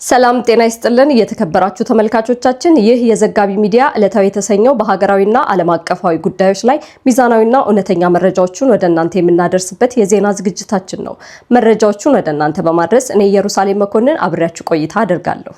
ሰላም ጤና ይስጥልን የተከበራችሁ ተመልካቾቻችን፣ ይህ የዘጋቢ ሚዲያ ዕለታዊ የተሰኘው በሀገራዊና ዓለም አቀፋዊ ጉዳዮች ላይ ሚዛናዊና እውነተኛ መረጃዎችን ወደ እናንተ የምናደርስበት የዜና ዝግጅታችን ነው። መረጃዎቹን ወደ እናንተ በማድረስ እኔ ኢየሩሳሌም መኮንን አብሬያችሁ ቆይታ አደርጋለሁ።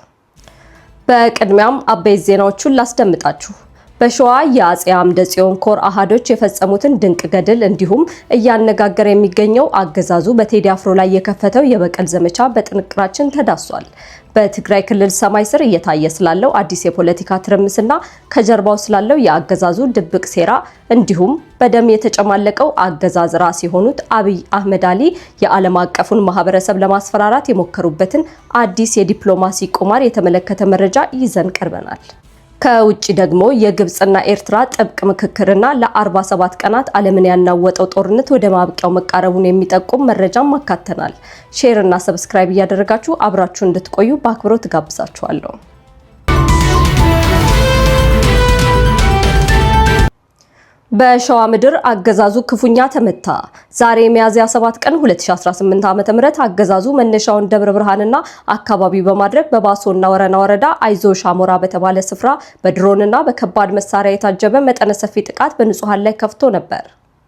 በቅድሚያም አበይት ዜናዎቹን ላስደምጣችሁ። በሸዋ የአጼ አምደ ጽዮን ኮር አሃዶች የፈጸሙትን ድንቅ ገድል እንዲሁም እያነጋገረ የሚገኘው አገዛዙ በቴዲ አፍሮ ላይ የከፈተው የበቀል ዘመቻ በጥንቅራችን ተዳሷል። በትግራይ ክልል ሰማይ ስር እየታየ ስላለው አዲስ የፖለቲካ ትርምስና ከጀርባው ስላለው የአገዛዙ ድብቅ ሴራ እንዲሁም በደም የተጨማለቀው አገዛዝ ራስ የሆኑት አብይ አህመድ አሊ የዓለም አቀፉን ማህበረሰብ ለማስፈራራት የሞከሩበትን አዲስ የዲፕሎማሲ ቁማር የተመለከተ መረጃ ይዘን ቀርበናል። ከውጭ ደግሞ የግብጽና ኤርትራ ጥብቅ ምክክርና ለ47 ቀናት ዓለምን ያናወጠው ጦርነት ወደ ማብቂያው መቃረቡን የሚጠቁም መረጃም አካተናል። ሼር እና ሰብስክራይብ እያደረጋችሁ አብራችሁ እንድትቆዩ በአክብሮት ጋብዛችኋለሁ። በሸዋ ምድር አገዛዙ ክፉኛ ተመታ። ዛሬ ሚያዝያ 7 ቀን 2018 ዓ.ም አገዛዙ መነሻውን ደብረ ብርሃንና አካባቢው በማድረግ በባሶና ወረና ወረዳ አይዞሽ አሞራ በተባለ ስፍራ በድሮንና በከባድ መሳሪያ የታጀበ መጠነ ሰፊ ጥቃት በንጹሃን ላይ ከፍቶ ነበር።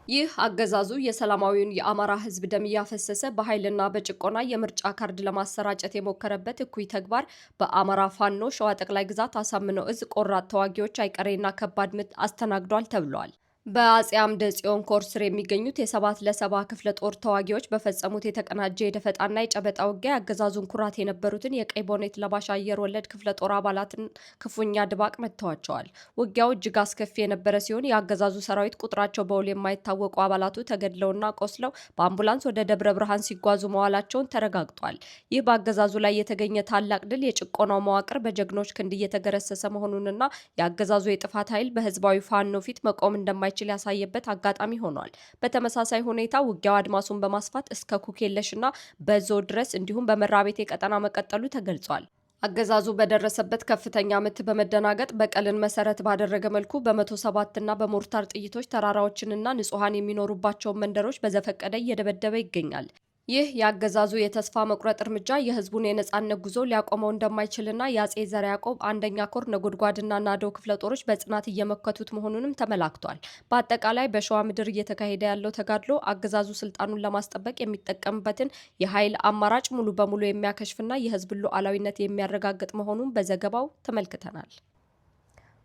ይህ አገዛዙ የሰላማዊውን የአማራ ሕዝብ ደም እያፈሰሰ በኃይልና በጭቆና የምርጫ ካርድ ለማሰራጨት የሞከረበት እኩይ ተግባር በአማራ ፋኖ ሸዋ ጠቅላይ ግዛት አሳምነው እዝ ቆራጥ ተዋጊዎች አይቀሬና ከባድ ምት አስተናግዷል ተብሏል። በአጼ አምደ ጽዮን ኮር ስር የሚገኙት የ7 ለ70 ክፍለ ጦር ተዋጊዎች በፈጸሙት የተቀናጀ የደፈጣና የጨበጣ ውጊያ ያገዛዙን ኩራት የነበሩትን የቀይ ቦኔት ለባሽ አየር ወለድ ክፍለ ጦር አባላትን ክፉኛ ድባቅ መትተዋቸዋል። ውጊያው እጅግ አስከፊ የነበረ ሲሆን የአገዛዙ ሰራዊት ቁጥራቸው በውል የማይታወቁ አባላቱ ተገድለውና ቆስለው በአምቡላንስ ወደ ደብረ ብርሃን ሲጓዙ መዋላቸውን ተረጋግጧል። ይህ በአገዛዙ ላይ የተገኘ ታላቅ ድል የጭቆናው መዋቅር በጀግኖች ክንድ እየተገረሰሰ መሆኑንና የአገዛዙ የጥፋት ኃይል በህዝባዊ ፋኖ ፊት መቆም እንደማይችል ያሳየበት አጋጣሚ ሆኗል። በተመሳሳይ ሁኔታ ውጊያው አድማሱን በማስፋት እስከ ኩኬለሽና በዞ ድረስ እንዲሁም በመራቤቴ ቀጠና መቀጠሉ ተገልጿል። አገዛዙ በደረሰበት ከፍተኛ ምት በመደናገጥ በቀልን መሰረት ባደረገ መልኩ በ107 እና በሞርታር ጥይቶች ተራራዎችንና ንጹሃን የሚኖሩባቸውን መንደሮች በዘፈቀደ እየደበደበ ይገኛል። ይህ የአገዛዙ የተስፋ መቁረጥ እርምጃ የህዝቡን የነጻነት ጉዞ ሊያቆመው እንደማይችልና የአጼ ዘርዓ ያዕቆብ አንደኛ ኮር ነጎድጓድና ናዶ ክፍለ ጦሮች በጽናት እየመከቱት መሆኑንም ተመላክቷል። በአጠቃላይ በሸዋ ምድር እየተካሄደ ያለው ተጋድሎ አገዛዙ ስልጣኑን ለማስጠበቅ የሚጠቀምበትን የኃይል አማራጭ ሙሉ በሙሉ የሚያከሽፍና የህዝብ ሉዓላዊነት የሚያረጋግጥ መሆኑን በዘገባው ተመልክተናል።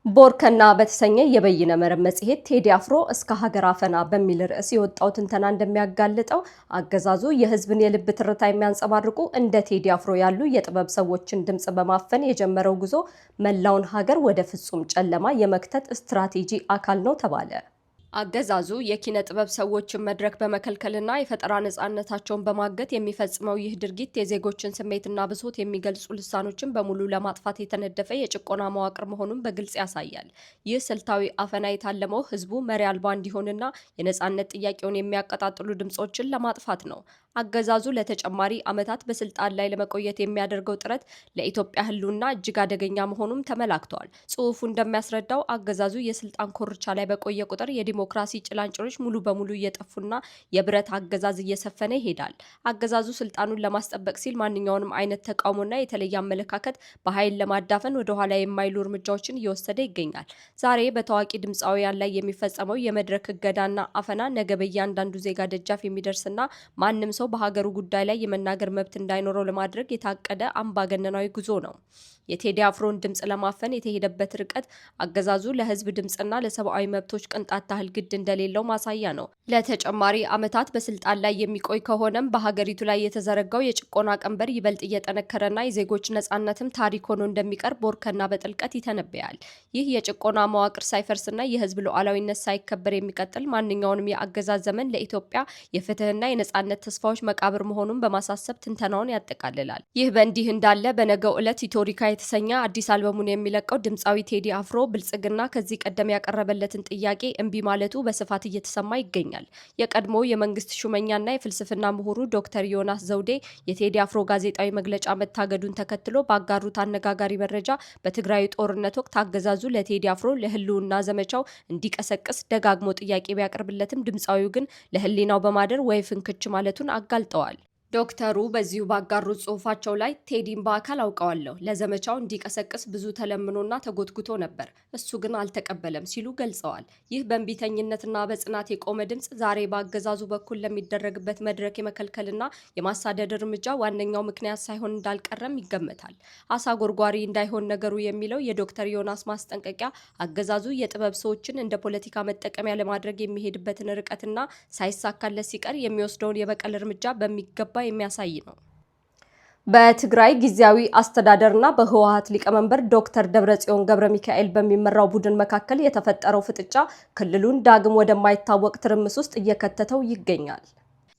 ቦርከና በተሰኘ የበይነ መረብ መጽሔት ቴዲ አፍሮ እስከ ሀገር አፈና በሚል ርዕስ የወጣው ትንተና እንደሚያጋልጠው አገዛዙ የህዝብን የልብ ትርታ የሚያንጸባርቁ እንደ ቴዲ አፍሮ ያሉ የጥበብ ሰዎችን ድምጽ በማፈን የጀመረው ጉዞ መላውን ሀገር ወደ ፍጹም ጨለማ የመክተት ስትራቴጂ አካል ነው ተባለ። አገዛዙ የኪነ ጥበብ ሰዎችን መድረክ በመከልከልና የፈጠራ ነጻነታቸውን በማገት የሚፈጽመው ይህ ድርጊት የዜጎችን ስሜትና ብሶት የሚገልጹ ልሳኖችን በሙሉ ለማጥፋት የተነደፈ የጭቆና መዋቅር መሆኑን በግልጽ ያሳያል። ይህ ስልታዊ አፈና የታለመው ህዝቡ መሪ አልባ እንዲሆንና የነጻነት ጥያቄውን የሚያቀጣጥሉ ድምጾችን ለማጥፋት ነው። አገዛዙ ለተጨማሪ ዓመታት በስልጣን ላይ ለመቆየት የሚያደርገው ጥረት ለኢትዮጵያ ህልውና እጅግ አደገኛ መሆኑም ተመላክቷል። ጽሑፉ እንደሚያስረዳው አገዛዙ የስልጣን ኮርቻ ላይ በቆየ ቁጥር የዲሞክራሲ ጭላንጭሎች ሙሉ በሙሉ እየጠፉና የብረት አገዛዝ እየሰፈነ ይሄዳል። አገዛዙ ስልጣኑን ለማስጠበቅ ሲል ማንኛውንም አይነት ተቃውሞና የተለየ አመለካከት በኃይል ለማዳፈን ወደ ኋላ የማይሉ እርምጃዎችን እየወሰደ ይገኛል። ዛሬ በታዋቂ ድምፃውያን ላይ የሚፈጸመው የመድረክ እገዳና አፈና ነገ በእያንዳንዱ ዜጋ ደጃፍ የሚደርስና ማንም ሰው በሀገሩ ጉዳይ ላይ የመናገር መብት እንዳይኖረው ለማድረግ የታቀደ አምባገነናዊ ጉዞ ነው። የቴዲ አፍሮን ድምጽ ለማፈን የተሄደበት ርቀት አገዛዙ ለህዝብ ድምጽና ለሰብአዊ መብቶች ቅንጣት ታህል ግድ እንደሌለው ማሳያ ነው። ለተጨማሪ ዓመታት በስልጣን ላይ የሚቆይ ከሆነም በሀገሪቱ ላይ የተዘረጋው የጭቆና ቀንበር ይበልጥ እየጠነከረና የዜጎች ነጻነትም ታሪክ ሆኖ እንደሚቀር ቦርከና በጥልቀት ይተነበያል። ይህ የጭቆና መዋቅር ሳይፈርስና የህዝብ ሉዓላዊነት ሳይከበር የሚቀጥል ማንኛውንም የአገዛዝ ዘመን ለኢትዮጵያ የፍትህና የነጻነት ተስፋዎች መቃብር መሆኑን በማሳሰብ ትንተናውን ያጠቃልላል። ይህ በእንዲህ እንዳለ በነገው ዕለት ኢትዮሪካ የተሰኘ አዲስ አልበሙን የሚለቀው ድምፃዊ ቴዲ አፍሮ ብልጽግና ከዚህ ቀደም ያቀረበለትን ጥያቄ እምቢ ማለቱ በስፋት እየተሰማ ይገኛል። የቀድሞ የመንግስት ሹመኛና የፍልስፍና ምሁሩ ዶክተር ዮናስ ዘውዴ የቴዲ አፍሮ ጋዜጣዊ መግለጫ መታገዱን ተከትሎ ባጋሩት አነጋጋሪ መረጃ በትግራይ ጦርነት ወቅት አገዛዙ ለቴዲ አፍሮ ለህልውና ዘመቻው እንዲቀሰቅስ ደጋግሞ ጥያቄ ቢያቀርብለትም ድምፃዊው ግን ለህሊናው በማደር ወይ ፍንክች ማለቱን አጋልጠዋል። ዶክተሩ በዚሁ ባጋሩት ጽሑፋቸው ላይ ቴዲን በአካል አውቀዋለሁ፣ ለዘመቻው እንዲቀሰቅስ ብዙ ተለምኖና ተጎትጉቶ ነበር፣ እሱ ግን አልተቀበለም ሲሉ ገልጸዋል። ይህ በእንቢተኝነትና በጽናት የቆመ ድምፅ ዛሬ በአገዛዙ በኩል ለሚደረግበት መድረክ የመከልከልና የማሳደድ እርምጃ ዋነኛው ምክንያት ሳይሆን እንዳልቀረም ይገመታል። አሳ ጎርጓሪ እንዳይሆን ነገሩ የሚለው የዶክተር ዮናስ ማስጠንቀቂያ አገዛዙ የጥበብ ሰዎችን እንደ ፖለቲካ መጠቀሚያ ለማድረግ የሚሄድበትን ርቀትና ሳይሳካለት ሲቀር የሚወስደውን የበቀል እርምጃ በሚገባ የሚያሳይ ነው። በትግራይ ጊዜያዊ አስተዳደርና በህወሓት ሊቀመንበር ዶክተር ደብረጽዮን ገብረ ሚካኤል በሚመራው ቡድን መካከል የተፈጠረው ፍጥጫ ክልሉን ዳግም ወደማይታወቅ ትርምስ ውስጥ እየከተተው ይገኛል።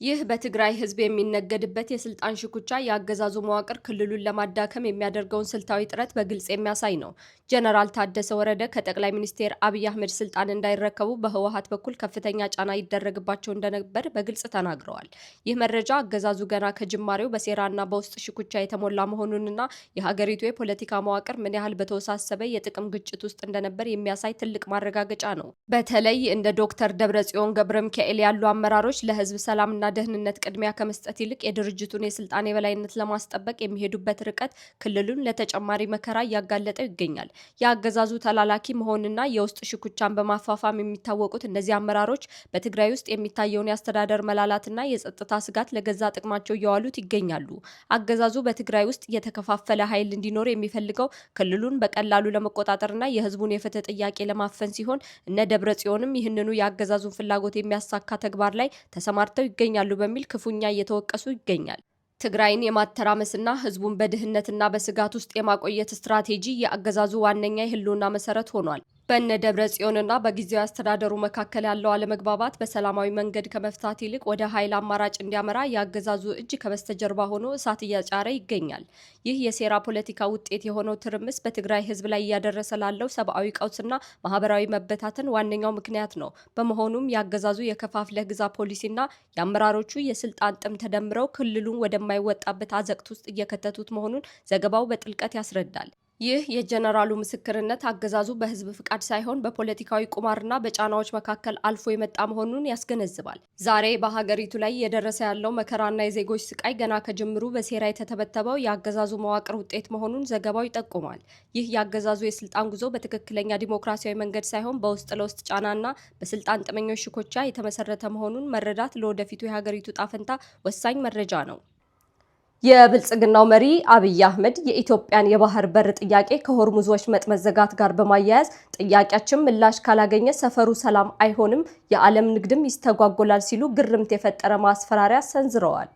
ይህ በትግራይ ህዝብ የሚነገድበት የስልጣን ሽኩቻ የአገዛዙ መዋቅር ክልሉን ለማዳከም የሚያደርገውን ስልታዊ ጥረት በግልጽ የሚያሳይ ነው። ጀነራል ታደሰ ወረደ ከጠቅላይ ሚኒስትር አብይ አህመድ ስልጣን እንዳይረከቡ በህወሓት በኩል ከፍተኛ ጫና ይደረግባቸው እንደነበር በግልጽ ተናግረዋል። ይህ መረጃ አገዛዙ ገና ከጅማሬው በሴራና በውስጥ ሽኩቻ የተሞላ መሆኑንና የሀገሪቱ የፖለቲካ መዋቅር ምን ያህል በተወሳሰበ የጥቅም ግጭት ውስጥ እንደነበር የሚያሳይ ትልቅ ማረጋገጫ ነው። በተለይ እንደ ዶክተር ደብረጽዮን ገብረ ሚካኤል ያሉ አመራሮች ለህዝብ ሰላምና ደህንነት ቅድሚያ ከመስጠት ይልቅ የድርጅቱን የስልጣን የበላይነት ለማስጠበቅ የሚሄዱበት ርቀት ክልሉን ለተጨማሪ መከራ እያጋለጠው ይገኛል። የአገዛዙ ተላላኪ መሆንና የውስጥ ሽኩቻን በማፋፋም የሚታወቁት እነዚህ አመራሮች በትግራይ ውስጥ የሚታየውን የአስተዳደር መላላትና የጸጥታ ስጋት ለገዛ ጥቅማቸው እያዋሉት ይገኛሉ። አገዛዙ በትግራይ ውስጥ የተከፋፈለ ኃይል እንዲኖር የሚፈልገው ክልሉን በቀላሉ ለመቆጣጠርና የህዝቡን የፍትህ ጥያቄ ለማፈን ሲሆን እነ ደብረ ጽዮንም ይህንኑ የአገዛዙን ፍላጎት የሚያሳካ ተግባር ላይ ተሰማርተው ይገኛሉ በሚል ክፉኛ እየተወቀሱ ይገኛል። ትግራይን የማተራመስና ህዝቡን በድህነትና በስጋት ውስጥ የማቆየት ስትራቴጂ የአገዛዙ ዋነኛ የህልውና መሰረት ሆኗል። በእነ ደብረ ጽዮንና በጊዜያዊ አስተዳደሩ መካከል ያለው አለመግባባት በሰላማዊ መንገድ ከመፍታት ይልቅ ወደ ኃይል አማራጭ እንዲያመራ የአገዛዙ እጅ ከበስተጀርባ ሆኖ እሳት እያጫረ ይገኛል። ይህ የሴራ ፖለቲካ ውጤት የሆነው ትርምስ በትግራይ ህዝብ ላይ እያደረሰ ላለው ሰብአዊ ቀውስና ማህበራዊ መበታተን ዋነኛው ምክንያት ነው። በመሆኑም የአገዛዙ የከፋፍለህ ግዛ ፖሊሲና የአመራሮቹ የስልጣን ጥም ተደምረው ክልሉን ወደማይወጣበት አዘቅት ውስጥ እየከተቱት መሆኑን ዘገባው በጥልቀት ያስረዳል። ይህ የጀነራሉ ምስክርነት አገዛዙ በህዝብ ፍቃድ ሳይሆን በፖለቲካዊ ቁማርና በጫናዎች መካከል አልፎ የመጣ መሆኑን ያስገነዝባል። ዛሬ በሀገሪቱ ላይ የደረሰ ያለው መከራና የዜጎች ስቃይ ገና ከጅምሩ በሴራ የተተበተበው የአገዛዙ መዋቅር ውጤት መሆኑን ዘገባው ይጠቁማል። ይህ የአገዛዙ የስልጣን ጉዞ በትክክለኛ ዲሞክራሲያዊ መንገድ ሳይሆን በውስጥ ለውስጥ ጫናና በስልጣን ጥመኞች ሽኩቻ የተመሰረተ መሆኑን መረዳት ለወደፊቱ የሀገሪቱ ጣፈንታ ወሳኝ መረጃ ነው። የብልጽግናው መሪ አብይ አህመድ የኢትዮጵያን የባህር በር ጥያቄ ከሆርሙዝ ወሽመጥ መዘጋት ጋር በማያያዝ ጥያቄያችን ምላሽ ካላገኘ ሰፈሩ ሰላም አይሆንም፣ የዓለም ንግድም ይስተጓጎላል ሲሉ ግርምት የፈጠረ ማስፈራሪያ ሰንዝረዋል።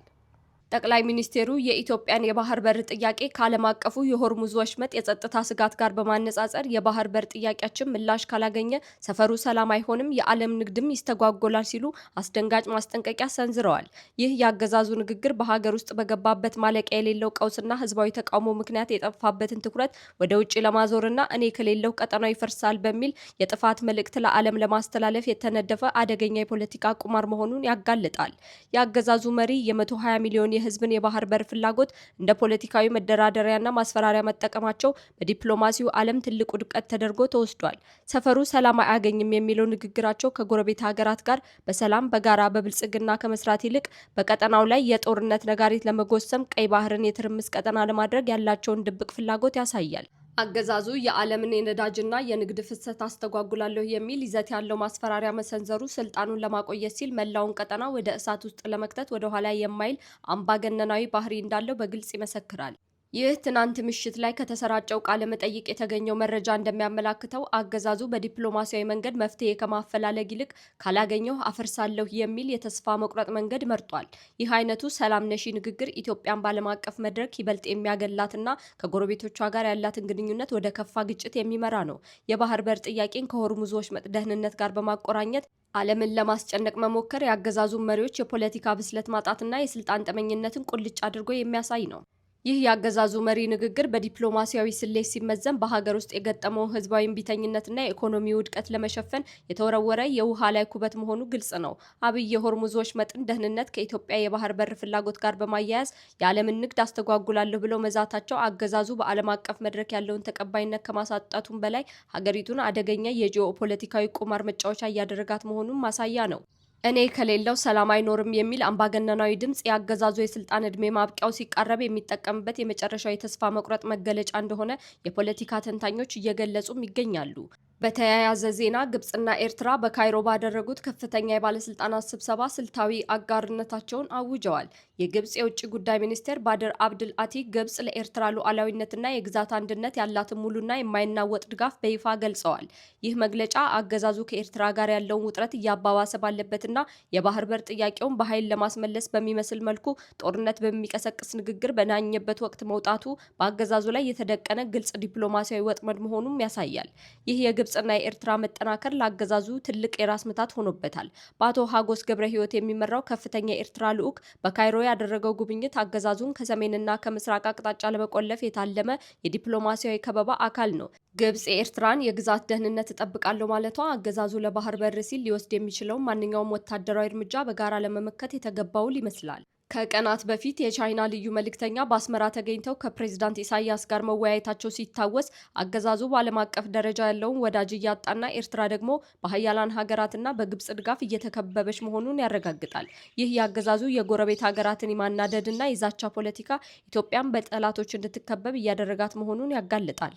ጠቅላይ ሚኒስቴሩ የኢትዮጵያን የባህር በር ጥያቄ ከዓለም አቀፉ የሆርሙዝ ወሽመጥ የጸጥታ ስጋት ጋር በማነጻጸር የባህር በር ጥያቄያችን ምላሽ ካላገኘ ሰፈሩ ሰላም አይሆንም፣ የዓለም ንግድም ይስተጓጎላል ሲሉ አስደንጋጭ ማስጠንቀቂያ ሰንዝረዋል። ይህ የአገዛዙ ንግግር በሀገር ውስጥ በገባበት ማለቂያ የሌለው ቀውስና ህዝባዊ ተቃውሞ ምክንያት የጠፋበትን ትኩረት ወደ ውጭ ለማዞርና እኔ ከሌለው ቀጠናው ይፈርሳል በሚል የጥፋት መልእክት ለዓለም ለማስተላለፍ የተነደፈ አደገኛ የፖለቲካ ቁማር መሆኑን ያጋልጣል። የአገዛዙ መሪ የ120 ሚሊዮን የህዝብን የባህር በር ፍላጎት እንደ ፖለቲካዊ መደራደሪያና ማስፈራሪያ መጠቀማቸው በዲፕሎማሲው ዓለም ትልቅ ውድቀት ተደርጎ ተወስዷል። ሰፈሩ ሰላም አያገኝም የሚለው ንግግራቸው ከጎረቤት ሀገራት ጋር በሰላም በጋራ በብልጽግና ከመስራት ይልቅ በቀጠናው ላይ የጦርነት ነጋሪት ለመጎሰም ቀይ ባህርን የትርምስ ቀጠና ለማድረግ ያላቸውን ድብቅ ፍላጎት ያሳያል። አገዛዙ የዓለምን የነዳጅና የንግድ ፍሰት አስተጓጉላለሁ የሚል ይዘት ያለው ማስፈራሪያ መሰንዘሩ ስልጣኑን ለማቆየት ሲል መላውን ቀጠና ወደ እሳት ውስጥ ለመክተት ወደ ኋላ የማይል አምባገነናዊ ባህሪ እንዳለው በግልጽ ይመሰክራል። ይህ ትናንት ምሽት ላይ ከተሰራጨው ቃለ መጠይቅ የተገኘው መረጃ እንደሚያመላክተው አገዛዙ በዲፕሎማሲያዊ መንገድ መፍትሄ ከማፈላለግ ይልቅ ካላገኘው አፈርሳለሁ የሚል የተስፋ መቁረጥ መንገድ መርጧል። ይህ አይነቱ ሰላም ነሺ ንግግር ኢትዮጵያን በዓለም አቀፍ መድረክ ይበልጥ የሚያገላትና ከጎረቤቶቿ ጋር ያላትን ግንኙነት ወደ ከፋ ግጭት የሚመራ ነው። የባህር በር ጥያቄን ከሆርሙዝ ወሽመጥ ደህንነት ጋር በማቆራኘት ዓለምን ለማስጨነቅ መሞከር የአገዛዙ መሪዎች የፖለቲካ ብስለት ማጣትና የስልጣን ጠመኝነትን ቁልጭ አድርጎ የሚያሳይ ነው። ይህ የአገዛዙ መሪ ንግግር በዲፕሎማሲያዊ ስሌት ሲመዘን በሀገር ውስጥ የገጠመው ህዝባዊ እምቢተኝነትና የኢኮኖሚ ውድቀት ለመሸፈን የተወረወረ የውሃ ላይ ኩበት መሆኑ ግልጽ ነው። አብይ የሆርሙዝ ወሽመጥን ደህንነት ከኢትዮጵያ የባህር በር ፍላጎት ጋር በማያያዝ የዓለምን ንግድ አስተጓጉላለሁ ብለው መዛታቸው አገዛዙ በዓለም አቀፍ መድረክ ያለውን ተቀባይነት ከማሳጣቱም በላይ ሀገሪቱን አደገኛ የጂኦ ፖለቲካዊ ቁማር መጫወቻ እያደረጋት መሆኑን ማሳያ ነው። እኔ ከሌለው ሰላም አይኖርም የሚል አምባገነናዊ ድምጽ ያገዛዙ የስልጣን እድሜ ማብቂያው ሲቃረብ የሚጠቀምበት የመጨረሻው የተስፋ መቁረጥ መገለጫ እንደሆነ የፖለቲካ ተንታኞች እየገለጹም ይገኛሉ። በተያያዘ ዜና ግብጽና ኤርትራ በካይሮ ባደረጉት ከፍተኛ የባለስልጣናት ስብሰባ ስልታዊ አጋርነታቸውን አውጀዋል። የግብጽ የውጭ ጉዳይ ሚኒስቴር ባድር አብድል አቲ ግብጽ ለኤርትራ ሉዓላዊነትና የግዛት አንድነት ያላትን ሙሉና የማይናወጥ ድጋፍ በይፋ ገልጸዋል። ይህ መግለጫ አገዛዙ ከኤርትራ ጋር ያለውን ውጥረት እያባባሰ ባለበትና የባህር በር ጥያቄውን በኃይል ለማስመለስ በሚመስል መልኩ ጦርነት በሚቀሰቅስ ንግግር በናኘበት ወቅት መውጣቱ በአገዛዙ ላይ የተደቀነ ግልጽ ዲፕሎማሲያዊ ወጥመድ መሆኑን ያሳያል። ይህ የግብጽና የኤርትራ መጠናከር ለአገዛዙ ትልቅ የራስ ምታት ሆኖበታል። በአቶ ሀጎስ ገብረ ሕይወት የሚመራው ከፍተኛ የኤርትራ ልዑክ በካይሮ ያደረገው ጉብኝት አገዛዙን ከሰሜንና ከምስራቅ አቅጣጫ ለመቆለፍ የታለመ የዲፕሎማሲያዊ ከበባ አካል ነው። ግብጽ የኤርትራን የግዛት ደህንነት እጠብቃለሁ ማለቷ አገዛዙ ለባህር በር ሲል ሊወስድ የሚችለውን ማንኛውም ወታደራዊ እርምጃ በጋራ ለመመከት የተገባው ይመስላል። ከቀናት በፊት የቻይና ልዩ መልእክተኛ በአስመራ ተገኝተው ከፕሬዝዳንት ኢሳያስ ጋር መወያየታቸው ሲታወስ አገዛዙ በዓለም አቀፍ ደረጃ ያለውን ወዳጅ እያጣና ኤርትራ ደግሞ በሀያላን ሀገራትና በግብጽ ድጋፍ እየተከበበች መሆኑን ያረጋግጣል። ይህ የአገዛዙ የጎረቤት ሀገራትን የማናደድና የዛቻ ፖለቲካ ኢትዮጵያን በጠላቶች እንድትከበብ እያደረጋት መሆኑን ያጋልጣል።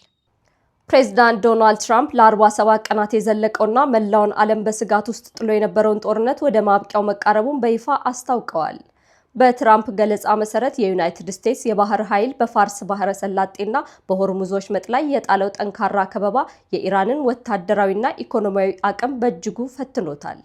ፕሬዚዳንት ዶናልድ ትራምፕ ለ47 ቀናት የዘለቀውና መላውን ዓለም በስጋት ውስጥ ጥሎ የነበረውን ጦርነት ወደ ማብቂያው መቃረቡን በይፋ አስታውቀዋል። በትራምፕ ገለጻ መሰረት የዩናይትድ ስቴትስ የባህር ኃይል በፋርስ ባህረ ሰላጤና በሆርሙዝ ወሽመጥ ላይ የጣለው ጠንካራ ከበባ የኢራንን ወታደራዊና ኢኮኖሚያዊ አቅም በእጅጉ ፈትኖታል።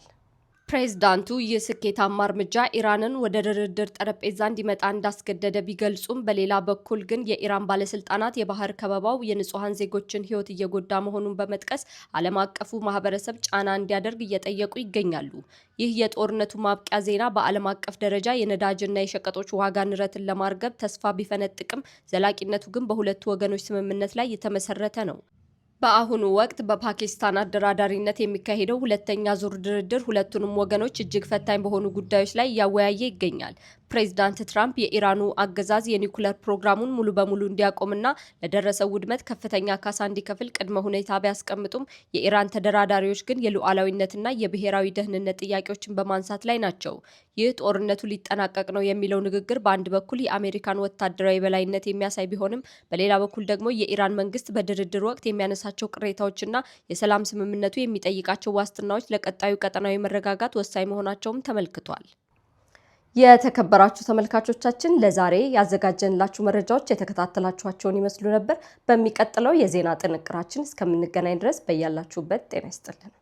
ፕሬዝዳንቱ ይህ ስኬታማ እርምጃ ኢራንን ወደ ድርድር ጠረጴዛ እንዲመጣ እንዳስገደደ ቢገልጹም በሌላ በኩል ግን የኢራን ባለስልጣናት የባህር ከበባው የንጹሐን ዜጎችን ሕይወት እየጎዳ መሆኑን በመጥቀስ ዓለም አቀፉ ማህበረሰብ ጫና እንዲያደርግ እየጠየቁ ይገኛሉ። ይህ የጦርነቱ ማብቂያ ዜና በዓለም አቀፍ ደረጃ የነዳጅና የሸቀጦች ዋጋ ንረትን ለማርገብ ተስፋ ቢፈነጥቅም ዘላቂነቱ ግን በሁለቱ ወገኖች ስምምነት ላይ የተመሰረተ ነው። በአሁኑ ወቅት በፓኪስታን አደራዳሪነት የሚካሄደው ሁለተኛ ዙር ድርድር ሁለቱንም ወገኖች እጅግ ፈታኝ በሆኑ ጉዳዮች ላይ እያወያየ ይገኛል። ፕሬዚዳንት ትራምፕ የኢራኑ አገዛዝ የኒኩለር ፕሮግራሙን ሙሉ በሙሉ እንዲያቆምና ለደረሰው ውድመት ከፍተኛ ካሳ እንዲከፍል ቅድመ ሁኔታ ቢያስቀምጡም የኢራን ተደራዳሪዎች ግን የሉዓላዊነትና የብሔራዊ ደህንነት ጥያቄዎችን በማንሳት ላይ ናቸው። ይህ ጦርነቱ ሊጠናቀቅ ነው የሚለው ንግግር በአንድ በኩል የአሜሪካን ወታደራዊ የበላይነት የሚያሳይ ቢሆንም በሌላ በኩል ደግሞ የኢራን መንግስት በድርድር ወቅት የሚያነሳቸው ቅሬታዎችና የሰላም ስምምነቱ የሚጠይቃቸው ዋስትናዎች ለቀጣዩ ቀጠናዊ መረጋጋት ወሳኝ መሆናቸውም ተመልክቷል። የተከበራችሁ ተመልካቾቻችን ለዛሬ ያዘጋጀንላችሁ መረጃዎች የተከታተላችኋቸውን ይመስሉ ነበር። በሚቀጥለው የዜና ጥንቅራችን እስከምንገናኝ ድረስ በያላችሁበት ጤና ይስጥልን።